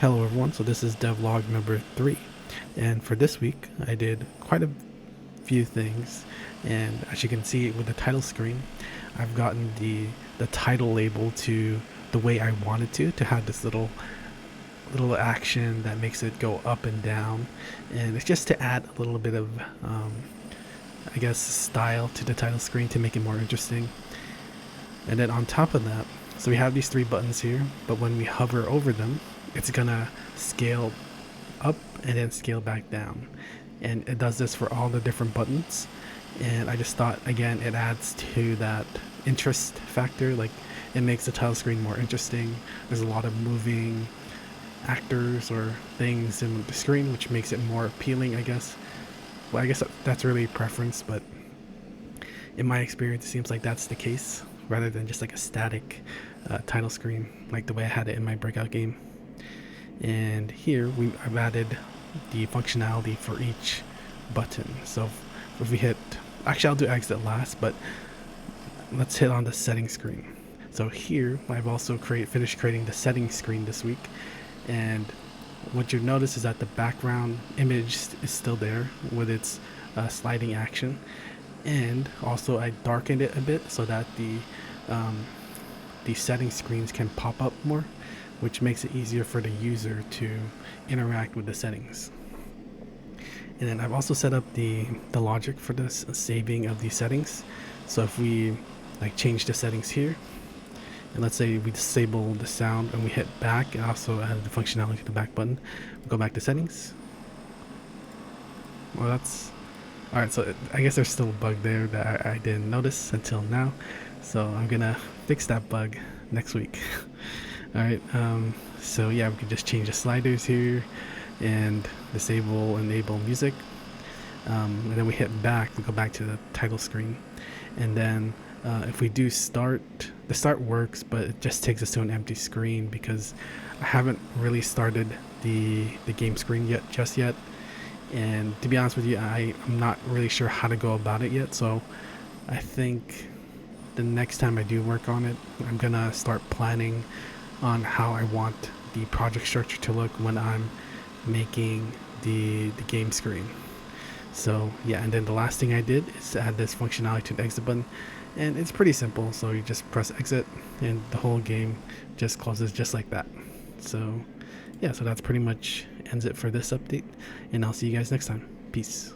Hello everyone, so this is Devlog number 3, and for this week I did quite a few things, and as you can see with the title screen, I've gotten the title label to the way I wanted to have this little action that makes it go up and down, and it's just to add a little bit of I guess style to the title screen to make it more interesting. And then on top of that, so we have these 3 buttons here, but when we hover over them, it's gonna scale up and then scale back down, and it does this for all the different buttons. And I just thought, again, it adds to that interest factor. Like, it makes the title screen more interesting. There's a lot of moving actors or things in the screen, which makes it more appealing, I guess. Well, I guess that's really preference, but in my experience it seems like that's the case, rather than just like a static title screen like the way I had it in my breakout game. And here I've added the functionality for each button. So if we hit, actually I'll do exit last, but let's hit on the settings screen. So here I've also finished creating the settings screen this week, and what you'll notice is that the background image is still there with its sliding action, and also I darkened it a bit so that the setting screens can pop up more, which makes it easier for the user to interact with the settings. And then I've also set up the logic for this saving of these settings. So if we like change the settings here, and let's say we disable the sound and we hit back, and also add the functionality to the back button, we'll go back to settings. Well, that's alright. So I guess there's still a bug there that I didn't notice until now, so I'm gonna fix that bug next week. Alright, so yeah, we can just change the sliders here and disable, enable music, and then we hit back, we go back to the title screen. And then if we do start, the start works, but it just takes us to an empty screen because I haven't really started the game screen just yet. And to be honest with you, I'm not really sure how to go about it yet, so I think the next time I do work on it, I'm gonna start planning on how I want the project structure to look when I'm making the game screen. So yeah, and then the last thing I did is add this functionality to the exit button, and it's pretty simple. So you just press exit and the whole game just closes just like that. So yeah, so that's pretty much ends it for this update, and I'll see you guys next time. Peace.